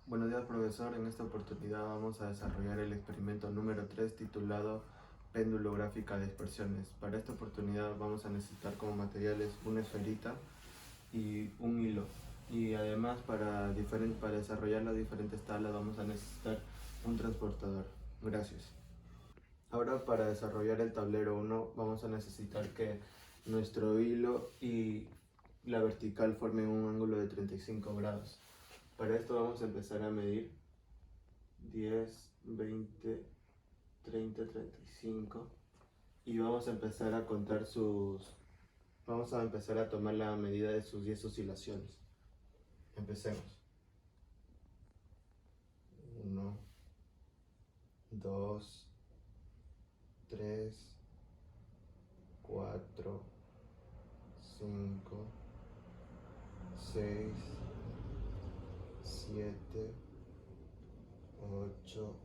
Buenos días, profesor. En esta oportunidad vamos a desarrollar el experimento número 3 titulado Péndulo gráfica de dispersiones. Para esta oportunidad vamos a necesitar como materiales una esferita y un hilo. Y además para desarrollar las diferentes tablas vamos a necesitar un transportador. Gracias. Ahora para desarrollar el tablero 1 vamos a necesitar que nuestro hilo y la vertical formen un ángulo de 35 grados. Para esto vamos a empezar a medir 10, 20, 30, 35 y vamos a empezar a contar vamos a empezar a tomar la medida de sus 10 oscilaciones. Empecemos. 1, 2, 3, 4, 5, 6, 7, 8,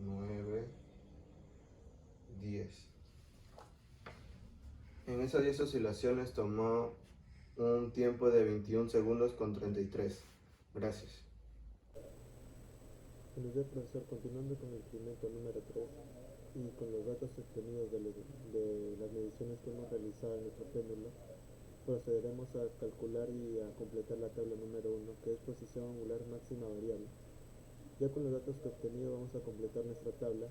9, 10. En esas 10 oscilaciones tomó un tiempo de 21 segundos con 33. Gracias. Buenos días, profesor. Continuando con el experimento número 3 y con los datos obtenidos de las mediciones que hemos realizado en nuestro péndulo, procederemos a calcular y a completar la tabla número 1, que es posición angular máxima variable. Ya con los datos que obtenido vamos a completar nuestra tabla.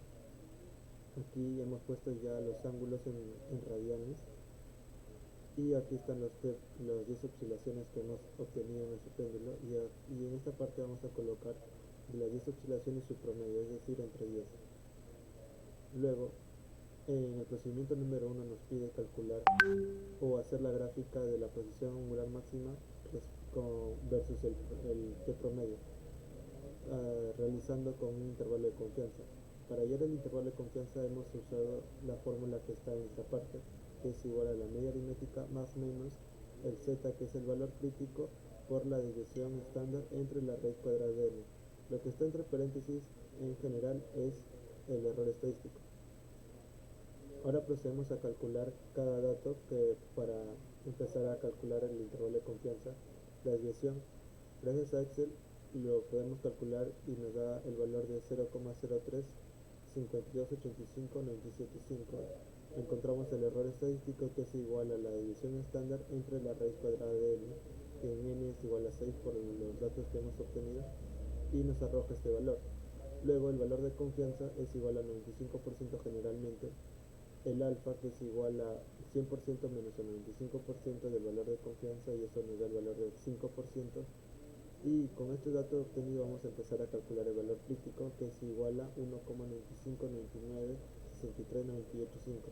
Aquí hemos puesto ya los ángulos en radianes y aquí están las 10 oscilaciones que hemos obtenido en nuestro péndulo y en esta parte vamos a colocar las 10 oscilaciones su promedio, es decir, entre 10. Luego, en el procedimiento número 1 nos pide calcular o hacer la gráfica de la posición angular máxima versus el T promedio, realizando con un intervalo de confianza. Para hallar el intervalo de confianza hemos usado la fórmula que está en esta parte, que es igual a la media aritmética más menos el z, que es el valor crítico, por la desviación estándar entre la raíz cuadrada de n. Lo que está entre paréntesis en general es el error estadístico. Ahora procedemos a calcular cada dato para empezar a calcular el intervalo de confianza. La desviación, gracias a Excel, lo podemos calcular y nos da el valor de 0,03 5285 975. Encontramos el error estadístico, que es igual a la desviación estándar entre la raíz cuadrada de n, que en n es igual a 6 por los datos que hemos obtenido, y nos arroja este valor. Luego el valor de confianza es igual a 95% generalmente, el alfa, que es igual a 100% menos el 95% del valor de confianza, y eso nos da el valor del 5%. Y con este dato obtenido vamos a empezar a calcular el valor crítico, que es igual a 1,9599 63985.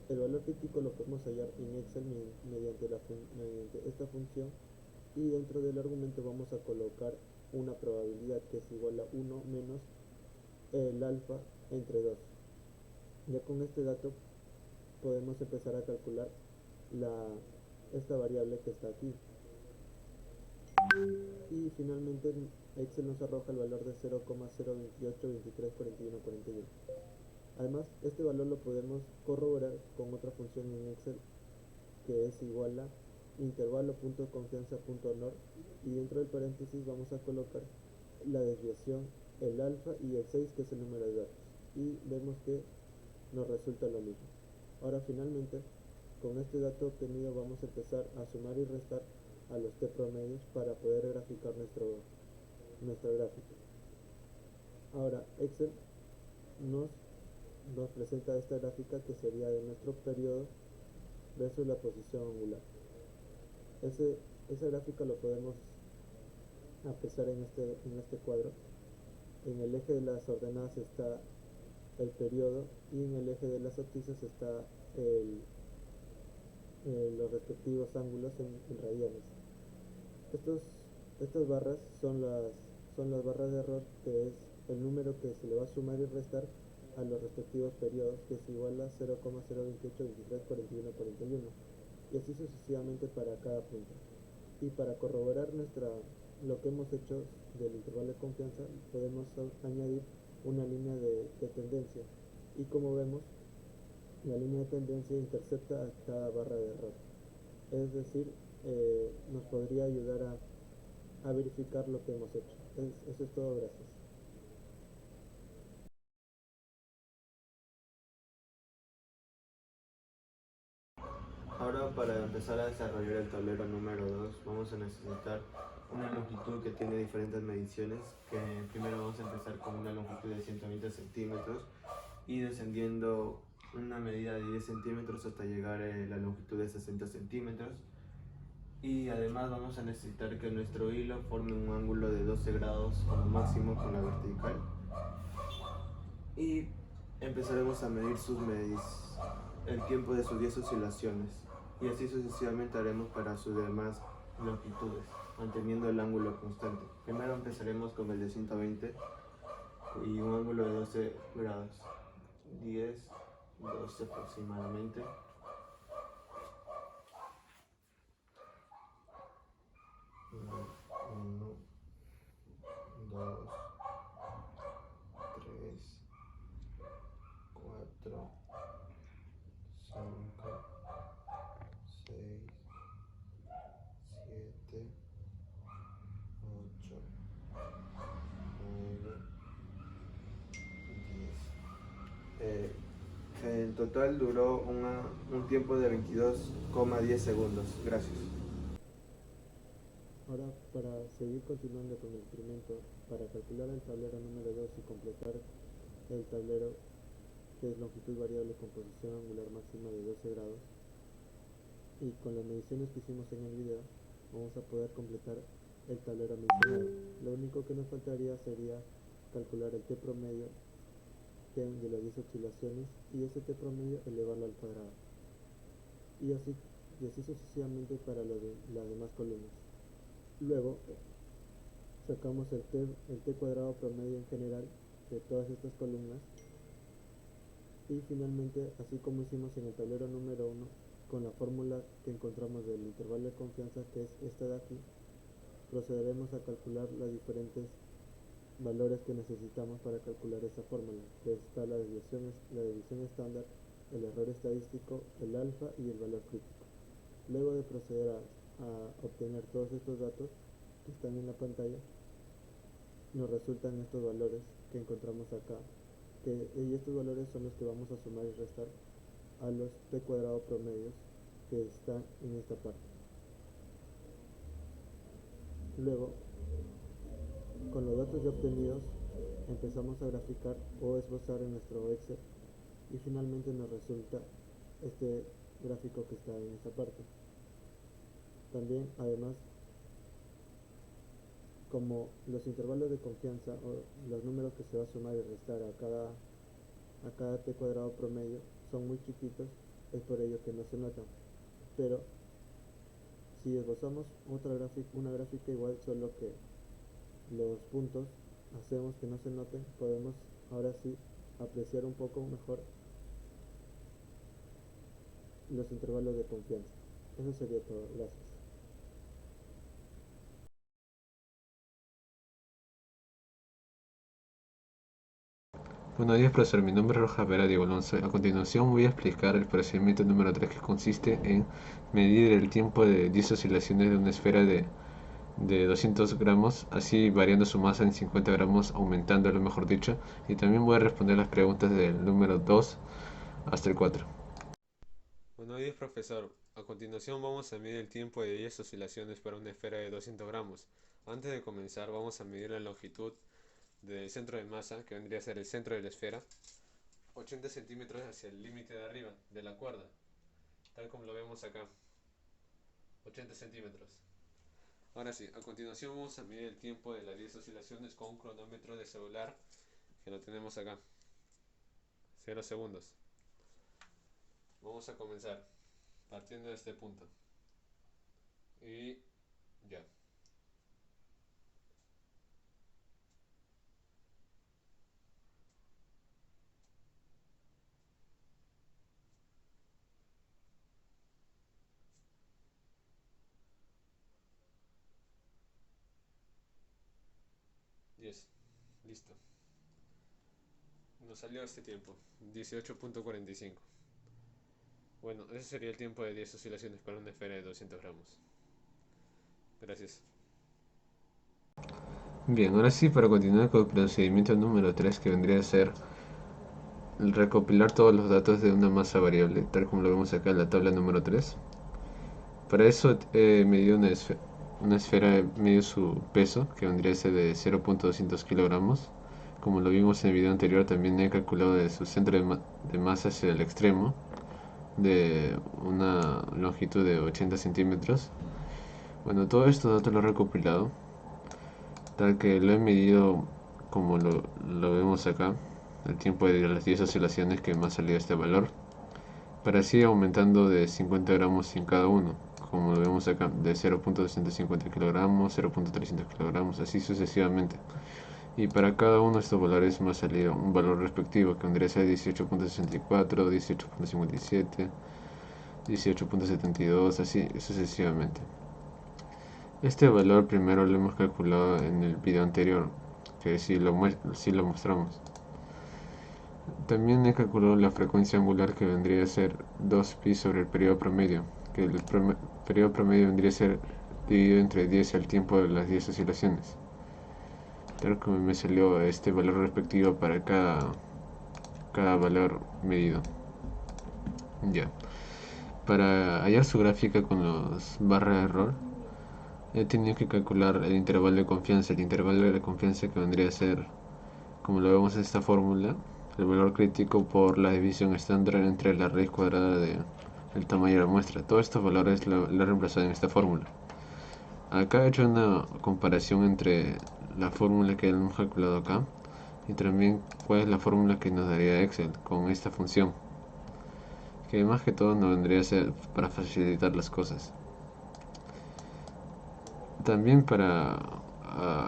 El valor crítico lo podemos hallar en Excel mediante esta función, y dentro del argumento vamos a colocar una probabilidad que es igual a 1 menos el alfa entre 2. Ya con este dato podemos empezar a calcular esta variable que está aquí, y finalmente Excel nos arroja el valor de 0,028 23 41 41. Además, este valor lo podemos corroborar con otra función en Excel, que es igual a intervalo.confianza.nor, y dentro del paréntesis vamos a colocar la desviación, el alfa y el 6, que es el número de datos, y vemos que nos resulta lo mismo. Ahora finalmente, con este dato obtenido vamos a empezar a sumar y restar a los T promedios para poder graficar nuestra gráfica. Ahora Excel nos presenta esta gráfica, que sería de nuestro periodo versus la posición angular. Esa gráfica lo podemos apreciar en este cuadro. En el eje de las ordenadas está el periodo, y en el eje de las abscisas está los respectivos ángulos en radianes. Estas barras son las barras de error, que es el número que se le va a sumar y restar a los respectivos periodos, que es igual a 0,028 23 41 41, y así sucesivamente para cada punto. Y para corroborar lo que hemos hecho del intervalo de confianza, podemos añadir una línea de tendencia, y como vemos, la línea de tendencia intercepta a cada barra de error, es decir, nos podría ayudar a verificar lo que hemos hecho. Eso es todo, gracias. Ahora, para empezar a desarrollar el tablero número 2, vamos a necesitar una longitud que tiene diferentes mediciones, que primero vamos a empezar con una longitud de 120 centímetros y descendiendo una medida de 10 centímetros hasta llegar a la longitud de 60 centímetros. Y además vamos a necesitar que nuestro hilo forme un ángulo de 12 grados como máximo con la vertical. Y empezaremos a medir el tiempo de sus 10 oscilaciones. Y así sucesivamente haremos para sus demás longitudes, manteniendo el ángulo constante. Primero empezaremos con el de 120 y un ángulo de 12 grados. 10, 12 aproximadamente. 1, 2, 3, 4, 5, 6, 7, 8, 9, 10. En total duró un tiempo de 22,10 segundos. Gracias. Ahora, para seguir continuando con el experimento, para calcular el tablero número 2 y completar el tablero que es longitud variable con posición angular máxima de 12 grados, y con las mediciones que hicimos en el video, vamos a poder completar el tablero mencionado. Lo único que nos faltaría sería calcular el t promedio de las 10 oscilaciones y ese t promedio elevarlo al cuadrado. Y así sucesivamente para las demás columnas. Luego sacamos el t cuadrado promedio en general de todas estas columnas y finalmente, así como hicimos en el tablero número 1, con la fórmula que encontramos del intervalo de confianza, que es esta de aquí, procederemos a calcular los diferentes valores que necesitamos para calcular esa fórmula, que está la desviación estándar, el error estadístico, el alfa y el valor crítico. Luego de proceder a obtener todos estos datos que están en la pantalla, nos resultan estos valores que encontramos acá, y estos valores son los que vamos a sumar y restar a los t cuadrado promedios que están en esta parte. Luego, con los datos ya obtenidos, empezamos a graficar o esbozar en nuestro Excel y finalmente nos resulta este gráfico que está en esta parte. También, además, como los intervalos de confianza o los números que se va a sumar y restar a cada t cuadrado promedio son muy chiquitos, es por ello que no se notan. Pero si esbozamos una gráfica igual, solo que los puntos hacemos que no se noten, podemos ahora sí apreciar un poco mejor los intervalos de confianza. Eso sería todo. Gracias. Buenos días, profesor. Mi nombre es Rojas Vera Diego Alonso. A continuación voy a explicar el procedimiento número 3, que consiste en medir el tiempo de 10 oscilaciones de una esfera de 200 gramos, así variando su masa en 50 gramos, aumentándolo mejor dicho, y también voy a responder las preguntas del número 2 hasta el 4. Buenos días, profesor. A continuación vamos a medir el tiempo de 10 oscilaciones para una esfera de 200 gramos. Antes de comenzar vamos a medir la longitud del centro de masa, que vendría a ser el centro de la esfera, 80 centímetros hacia el límite de arriba de la cuerda, tal como lo vemos acá, 80 centímetros. Ahora sí, a continuación vamos a medir el tiempo de las 10 oscilaciones con un cronómetro de celular, que lo tenemos acá, 0 segundos. Vamos a comenzar partiendo de este punto. Y ya. Yes, listo. Nos salió este tiempo, 18.45. Bueno, ese sería el tiempo de 10 oscilaciones para una esfera de 200 gramos. Gracias. Bien, ahora sí, para continuar con el procedimiento número 3, que vendría a ser el recopilar todos los datos de una masa variable, tal como lo vemos acá en la tabla número 3. Para eso he medido una esfera, medio su peso, que vendría a ser de 0.200 kilogramos. Como lo vimos en el video anterior, también he calculado de su centro de masa hacia el extremo, de una longitud de 80 centímetros. Bueno, todo esto datos lo he recopilado, tal que lo he medido como lo vemos acá, el tiempo de las 10 oscilaciones que me ha salido este valor, para así aumentando de 50 gramos en cada uno, como lo vemos acá, de 0.250 kilogramos, 0.300 kilogramos, así sucesivamente. Y para cada uno de estos valores me ha salido un valor respectivo, que vendría a ser 18.64, 18.57, 18.72, así sucesivamente. Este valor primero lo hemos calculado en el video anterior, que sí lo mostramos. También he calculado la frecuencia angular, que vendría a ser 2pi sobre el periodo promedio, que el periodo promedio vendría a ser dividido entre 10 al tiempo de las 10 oscilaciones. Tal como me salió este valor respectivo para cada valor medido. Ya. Para hallar su gráfica con los barras de error, he tenido que calcular el intervalo de confianza. El intervalo de confianza, que vendría a ser, como lo vemos en esta fórmula, el valor crítico por la división estándar entre la raíz cuadrada del tamaño de la muestra. Todos estos valores lo he reemplazado en esta fórmula. Acá he hecho una comparación entre la fórmula que hemos calculado acá y también cuál es la fórmula que nos daría Excel con esta función, que más que todo nos vendría a ser para facilitar las cosas. También para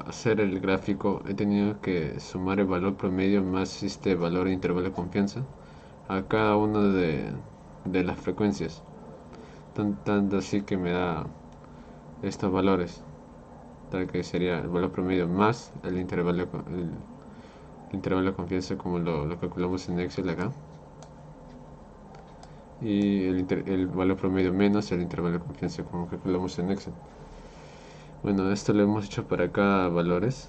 hacer el gráfico he tenido que sumar el valor promedio más este valor de intervalo de confianza a cada una de las frecuencias, tanto así que me da estos valores, tal que sería el valor promedio más el intervalo de confianza, como lo calculamos en Excel acá, y el valor promedio menos el intervalo de confianza, como calculamos en Excel. Bueno, esto lo hemos hecho para cada valores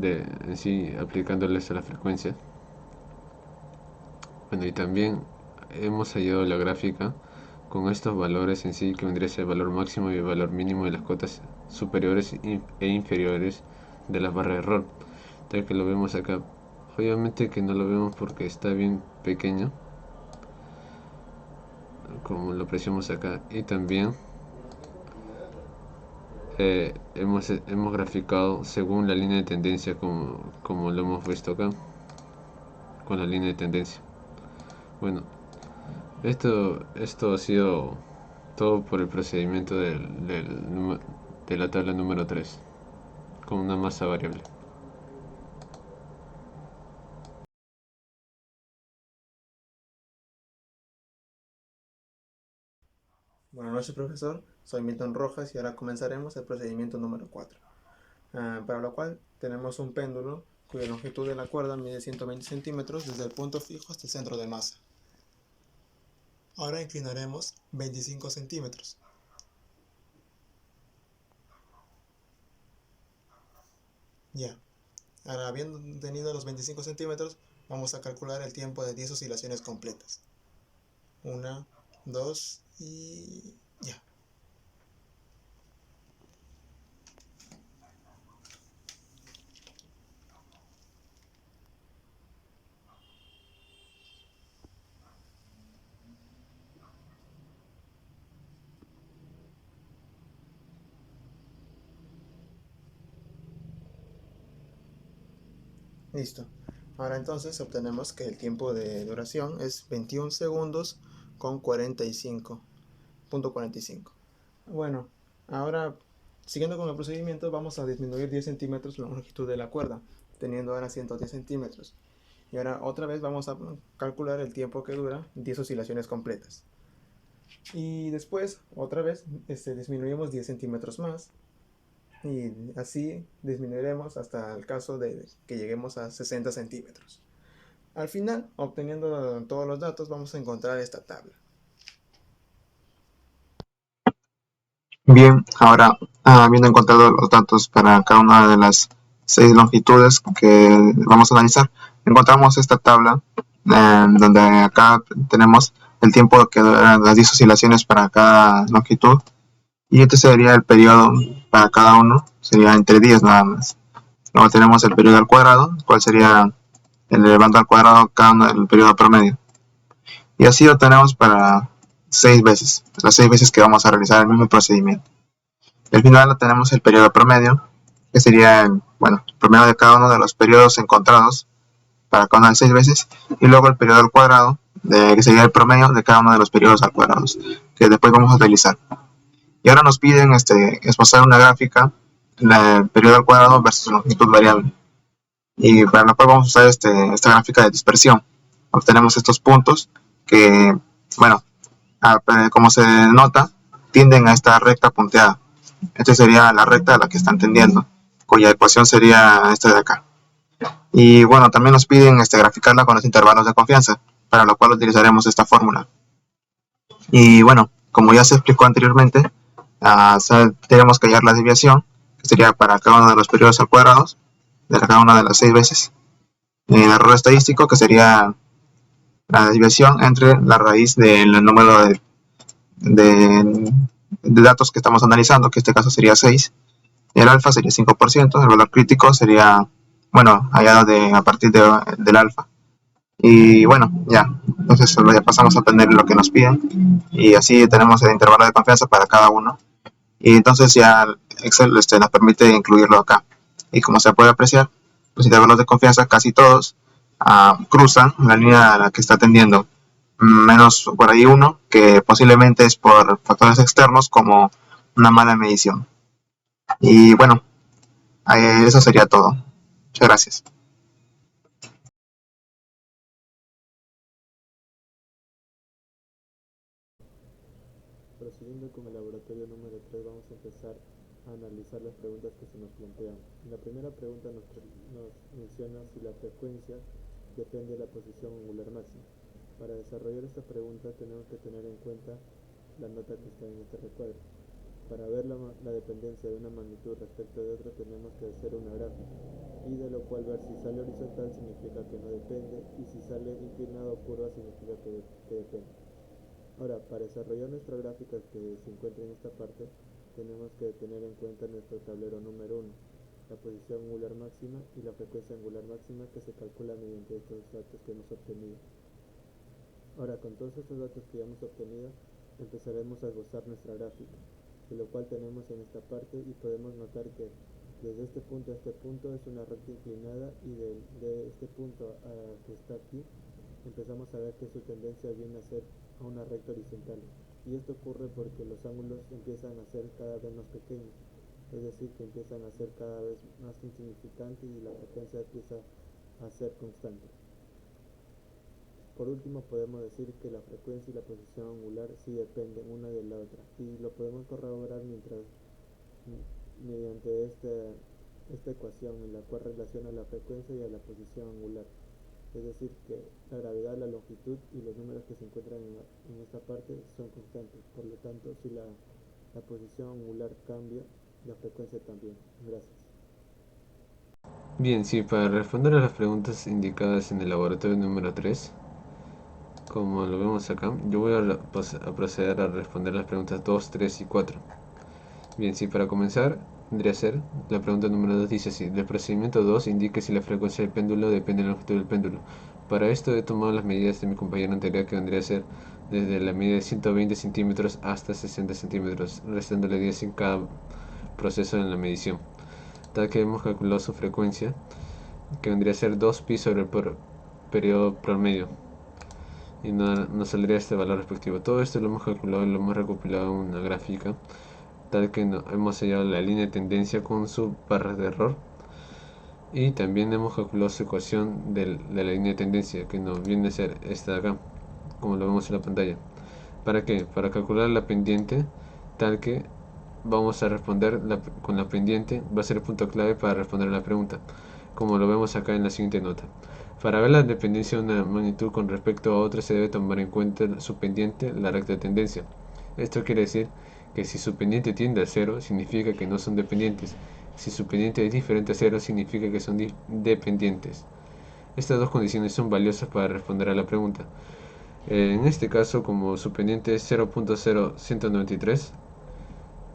en sí, aplicándoles a la frecuencia. Bueno, y también hemos hallado la gráfica con estos valores en sí, que vendría a ser el valor máximo y el valor mínimo de las cotas superiores e inferiores de las barras de error, tal que lo vemos acá. Obviamente que no lo vemos porque está bien pequeño, como lo apreciamos acá. Y también hemos graficado según la línea de tendencia, como lo hemos visto acá, con la línea de tendencia. Bueno, esto ha sido todo por el procedimiento de la tabla número 3, con una masa variable. Buenas noches, profesor. Soy Milton Rojas y ahora comenzaremos el procedimiento número 4, para lo cual tenemos un péndulo cuya longitud de la cuerda mide 120 centímetros desde el punto fijo hasta el centro de masa. Ahora inclinaremos 25 centímetros. Ya. Ahora, habiendo tenido los 25 centímetros, vamos a calcular el tiempo de 10 oscilaciones completas. 1, 2 y ya. Listo. Ahora entonces obtenemos que el tiempo de duración es 21 segundos con 45.45. Bueno, ahora siguiendo con el procedimiento vamos a disminuir 10 centímetros la longitud de la cuerda, teniendo ahora 110 centímetros. Y ahora otra vez vamos a calcular el tiempo que dura 10 oscilaciones completas. Y después otra vez disminuimos 10 centímetros más. Y así disminuiremos hasta el caso de que lleguemos a 60 centímetros. Al final, obteniendo todos los datos, vamos a encontrar esta tabla. Bien, ahora habiendo encontrado los datos para cada una de las 6 longitudes que vamos a analizar, encontramos esta tabla donde acá tenemos el tiempo que duran las 10 oscilaciones para cada longitud, y este sería el periodo para cada uno, sería entre 10 nada más. Luego tenemos el periodo al cuadrado, cuál sería elevando al cuadrado cada uno del periodo promedio. Y así lo tenemos para 6 veces, las 6 veces que vamos a realizar el mismo procedimiento. Al final tenemos el periodo promedio, que sería el promedio de cada uno de los periodos encontrados para cada una de las 6 veces, y luego el periodo al cuadrado, que sería el promedio de cada uno de los periodos al cuadrado, que después vamos a utilizar. Y ahora nos piden esbozar una gráfica, el periodo al cuadrado versus longitud variable. Y para la cual vamos a usar esta gráfica de dispersión. Obtenemos estos puntos que, como se nota, tienden a esta recta punteada. Esta sería la recta a la que están tendiendo, cuya ecuación sería esta de acá. Y bueno, también nos piden graficarla con los intervalos de confianza, para lo cual utilizaremos esta fórmula. Y bueno, como ya se explicó anteriormente, tenemos que hallar la desviación, que sería para cada uno de los periodos al cuadrado, de cada una de las 6 veces. El error estadístico, que sería la desviación entre la raíz del número de datos que estamos analizando, que en este caso sería 6. El alfa sería 5%, el valor crítico sería, hallado a partir del alfa. Y bueno, entonces ya pasamos a obtener lo que nos piden, y así tenemos el intervalo de confianza para cada uno. Y entonces ya Excel nos permite incluirlo acá. Y como se puede apreciar, los intervalos de confianza casi todos cruzan la línea a la que está tendiendo, menos por ahí uno, que posiblemente es por factores externos como una mala medición. Y bueno, eso sería todo. Muchas gracias. Procediendo con el laboratorio número 3, vamos a empezar a analizar las preguntas que se nos plantean. En la primera pregunta nos menciona si la frecuencia depende de la posición angular máxima. Para desarrollar esta pregunta tenemos que tener en cuenta la nota que está en este recuadro. Para ver la dependencia de una magnitud respecto de otra tenemos que hacer una gráfica, y de lo cual ver si sale horizontal significa que no depende, y si sale inclinado o curva significa que depende. Ahora, para desarrollar nuestra gráfica que se encuentra en esta parte, tenemos que tener en cuenta nuestro tablero número 1, la posición angular máxima y la frecuencia angular máxima, que se calcula mediante estos datos que hemos obtenido. Ahora, con todos estos datos que ya hemos obtenido, empezaremos a esbozar nuestra gráfica, de lo cual tenemos en esta parte, y podemos notar que desde este punto a este punto es una recta inclinada, y de este punto a que está aquí empezamos a ver que su tendencia viene a ser a una recta horizontal, y esto ocurre porque los ángulos empiezan a ser cada vez más pequeños, es decir, que empiezan a ser cada vez más insignificantes y la frecuencia empieza a ser constante. Por último, podemos decir que la frecuencia y la posición angular sí dependen una de la otra, y lo podemos corroborar mediante esta ecuación, en la cual relaciona la frecuencia y a la posición angular. Es decir, que la gravedad, la longitud y los números que se encuentran en esta parte son constantes. Por lo tanto, si la posición angular cambia, la frecuencia también. Gracias. Bien, sí, para responder a las preguntas indicadas en el laboratorio número 3, como lo vemos acá, yo voy a proceder a responder las preguntas 2, 3 y 4. Bien, sí, para comenzar, vendría a ser la pregunta número 2, dice así: del procedimiento 2 indique si la frecuencia del péndulo depende de la longitud del péndulo. Para esto he tomado las medidas de mi compañero anterior, que vendría a ser desde la medida de 120 centímetros hasta 60 centímetros, restándole 10 en cada proceso en la medición, tal que hemos calculado su frecuencia, que vendría a ser 2pi sobre el periodo promedio, y nos saldría este valor respectivo. Todo esto lo hemos calculado y lo hemos recopilado en una gráfica, tal que hemos sellado la línea de tendencia con su barra de error, y también hemos calculado su ecuación de la línea de tendencia, que nos viene a ser esta de acá, como lo vemos en la pantalla. ¿Para qué? Para calcular la pendiente, tal que vamos a responder con la pendiente, va a ser el punto clave para responder a la pregunta, como lo vemos acá en la siguiente nota. Para ver la dependencia de una magnitud con respecto a otra se debe tomar en cuenta su pendiente, la recta de tendencia. Esto quiere decir que si su pendiente tiende a 0, significa que no son dependientes, Si su pendiente es diferente a 0, significa que son dependientes. Estas dos condiciones son valiosas para responder a la pregunta. En este caso, como su pendiente es 0.0193,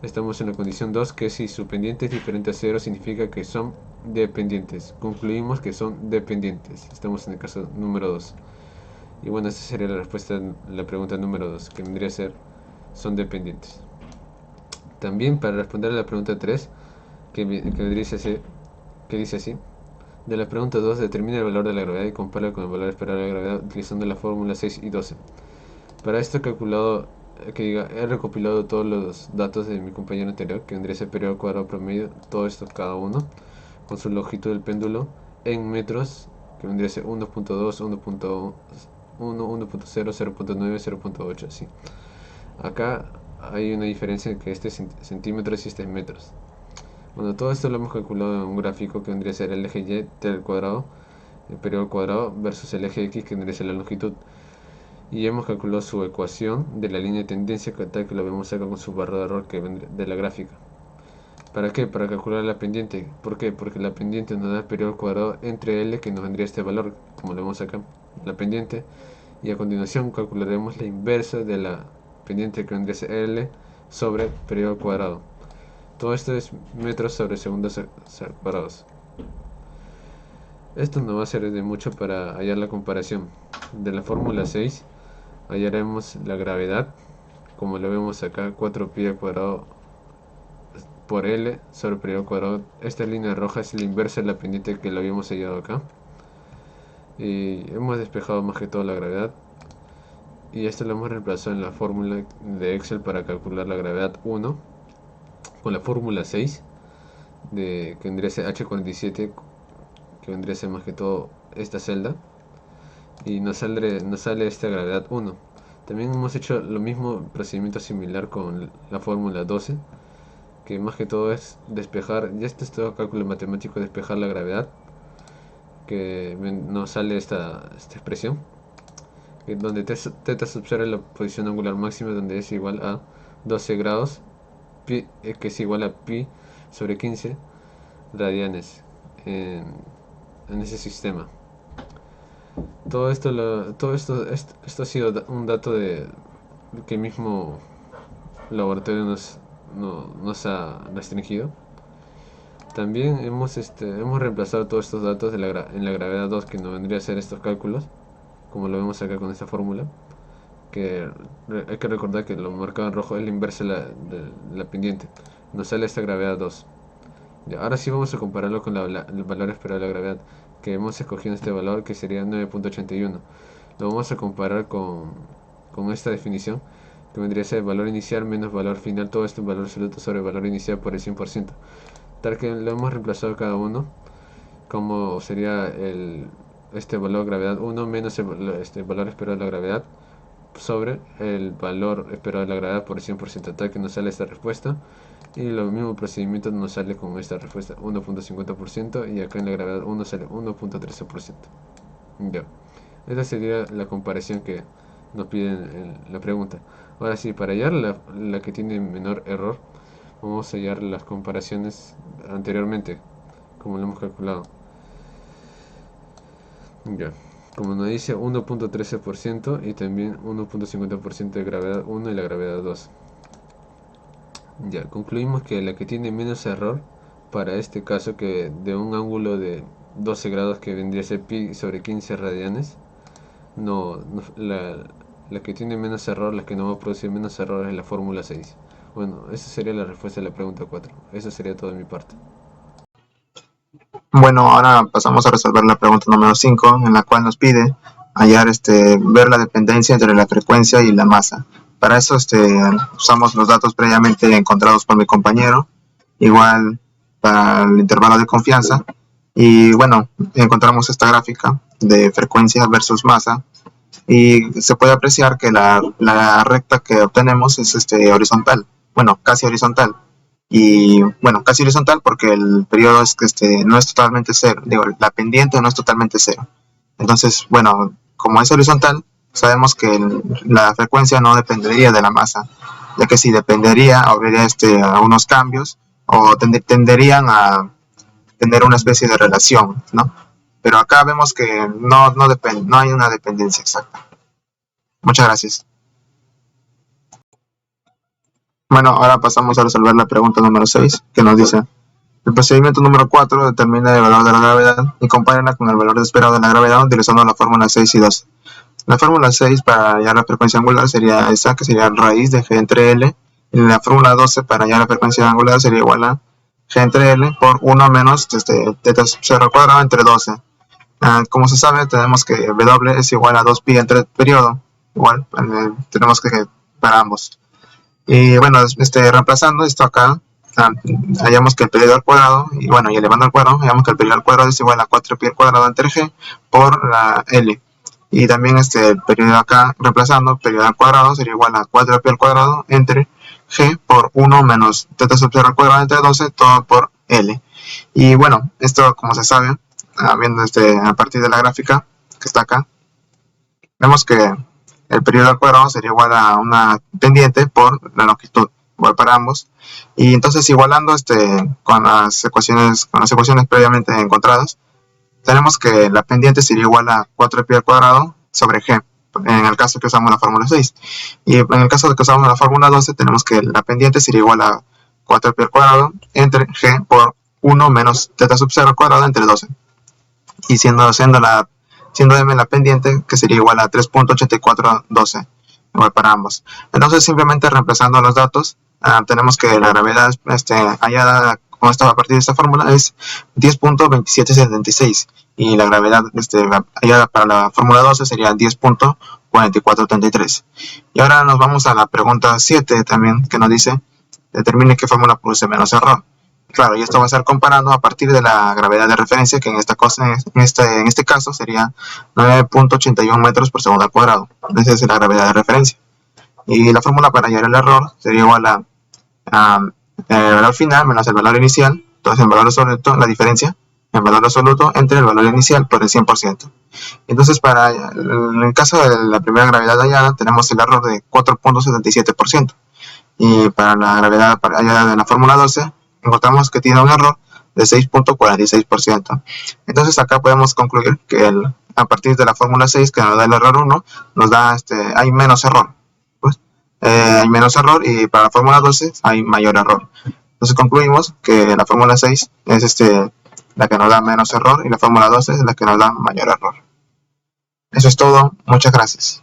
estamos en la condición 2, que si su pendiente es diferente a 0, significa que son dependientes. Concluimos que son dependientes. Estamos en el caso número 2. Y bueno, esta sería la respuesta a la pregunta número 2, que vendría a ser, son dependientes. También para responder a la pregunta 3, que dice así: de la pregunta 2, determina el valor de la gravedad y compara con el valor esperado de la gravedad utilizando la fórmula 6 y 12. Para esto he recopilado todos los datos de mi compañero anterior, que vendría a ser periodo cuadrado promedio, todo esto cada uno, con su longitud del péndulo en metros, que vendría a ser 1.2, 1.1, 1.0, 0.9, 0.8, así. Acá hay una diferencia en que este es centímetros y este es metros. Bueno, todo esto lo hemos calculado en un gráfico que vendría a ser el eje Y del cuadrado, el periodo cuadrado, versus el eje X, que vendría a ser la longitud. Y hemos calculado su ecuación de la línea de tendencia, tal que lo vemos acá con su barra de error que vendría de la gráfica. ¿Para qué? Para calcular la pendiente. ¿Por qué? Porque la pendiente nos da el periodo cuadrado entre L, que nos vendría este valor, como lo vemos acá, la pendiente. Y a continuación calcularemos la inversa de la pendiente, que vendría a ser L sobre periodo cuadrado. Todo esto es metros sobre segundos cuadrados. Esto no va a servir de mucho para hallar la comparación. De la fórmula 6 hallaremos la gravedad, como lo vemos acá, 4pi al cuadrado por L sobre periodo cuadrado. Esta línea roja es la inversa de la pendiente que lo habíamos hallado acá. Y hemos despejado más que todo la gravedad. Y esto lo hemos reemplazado en la fórmula de Excel para calcular la gravedad 1 con la fórmula 6 que vendría a ser H47, que vendría a ser más que todo esta celda, y nos sale esta gravedad 1. También hemos hecho lo mismo, procedimiento similar con la fórmula 12, que más que todo es despejar, ya este es todo cálculo matemático, despejar la gravedad, que nos sale esta expresión, donde θ se observa la posición angular máxima, donde es igual a 12 grados, que es igual a pi sobre 15 radianes en ese sistema. Todo esto ha sido un dato que el mismo laboratorio nos ha restringido. También hemos reemplazado todos estos datos en la gravedad 2, que nos vendría a hacer estos cálculos, como lo vemos acá con esta fórmula, que hay que recordar que lo marcado en rojo es la inversa de la pendiente. Nos sale esta gravedad 2. Ahora sí vamos a compararlo con el valor esperado de la gravedad, que hemos escogido este valor, que sería 9.81. Lo vamos a comparar con esta definición, que vendría a ser el valor inicial menos valor final, todo esto en valor absoluto sobre el valor inicial por el 100%. Tal que lo hemos reemplazado cada uno, como sería este valor gravedad 1 menos el valor esperado de la gravedad sobre el valor esperado de la gravedad por el 100%, tal que nos sale esta respuesta. Y lo mismo procedimiento nos sale con esta respuesta 1.50%, y acá en la gravedad 1 sale 1.13%. Ya, esta sería la comparación que nos piden en la pregunta. Ahora sí, para hallar la que tiene menor error, vamos a hallar las comparaciones anteriormente, como lo hemos calculado. Ya, como nos dice 1.13% y también 1.50% de gravedad 1 y la gravedad 2. Ya, concluimos que la que tiene menos error para este caso, que de un ángulo de 12 grados, que vendría a ser pi sobre 15 radianes, la que tiene menos error, la que no va a producir menos error, es la fórmula 6. Bueno, esa sería la respuesta a la pregunta 4. Eso sería todo de mi parte. Bueno, ahora pasamos a resolver la pregunta número 5, en la cual nos pide hallar, ver la dependencia entre la frecuencia y la masa. Para eso usamos los datos previamente encontrados por mi compañero, igual para el intervalo de confianza, y bueno, encontramos esta gráfica de frecuencia versus masa, y se puede apreciar que la recta que obtenemos es horizontal, bueno, casi horizontal. Y bueno, casi horizontal porque el periodo no es totalmente cero, digo, la pendiente no es totalmente cero. Entonces, bueno, como es horizontal, sabemos que la frecuencia no dependería de la masa, ya que si dependería, habría unos cambios o tenderían a tener una especie de relación, ¿no? Pero acá vemos que no hay una dependencia exacta. Muchas gracias. Bueno, ahora pasamos a resolver la pregunta número 6, que nos dice: el procedimiento número 4 determina el valor de la gravedad y compárala con el valor esperado de la gravedad utilizando la fórmula 6 y 12. La fórmula 6 para hallar la frecuencia angular sería esa, que sería raíz de g entre L, y la fórmula 12 para hallar la frecuencia angular sería igual a g entre L por 1 menos teta sub 0 al cuadrado entre 12. Como se sabe, tenemos que W es igual a 2pi entre periodo, igual, tenemos que para ambos. Y bueno, reemplazando esto acá, hallamos que el periodo al cuadrado, y bueno, y elevando al cuadrado, hallamos que el periodo al cuadrado es igual a 4pi al cuadrado entre g por la L. Y también el periodo acá, reemplazando, periodo al cuadrado sería igual a 4pi al cuadrado entre g por 1 menos teta sub 0 al cuadrado entre 12, todo por L. Y bueno, esto como se sabe, viendo a partir de la gráfica que está acá, vemos que el periodo al cuadrado sería igual a una pendiente por la longitud, igual para ambos. Y entonces igualando con las ecuaciones previamente encontradas, tenemos que la pendiente sería igual a 4pi al cuadrado sobre g, en el caso que usamos la fórmula 6. Y en el caso de que usamos la fórmula 12, tenemos que la pendiente sería igual a 4pi al cuadrado entre g por 1 menos teta sub 0 al cuadrado entre 12. Y siendo m la pendiente, que sería igual a 3.8412, igual para ambos. Entonces simplemente reemplazando los datos, tenemos que la gravedad hallada a partir de esta fórmula es 10.2776, y la gravedad hallada para la fórmula 12 sería 10.4433. Y ahora nos vamos a la pregunta 7 también, que nos dice: determine qué fórmula produce menos error. Claro, y esto va a ser comparando a partir de la gravedad de referencia, que en este caso sería 9.81 metros por segundo al cuadrado. Esa es la gravedad de referencia. Y la fórmula para hallar el error sería igual a el valor final menos el valor inicial, entonces el valor absoluto, la diferencia, el valor absoluto entre el valor inicial por el 100%. Entonces, en el caso de la primera gravedad hallada, tenemos el error de 4.77%. Y para la gravedad hallada de la fórmula 12, encontramos que tiene un error de 6.46%. Entonces acá podemos concluir que a partir de la fórmula 6, que nos da el error 1, nos da hay menos error. Hay menos error, y para la fórmula 12 hay mayor error. Entonces concluimos que la fórmula 6 es la que nos da menos error, y la fórmula 12 es la que nos da mayor error. Eso es todo. Muchas gracias.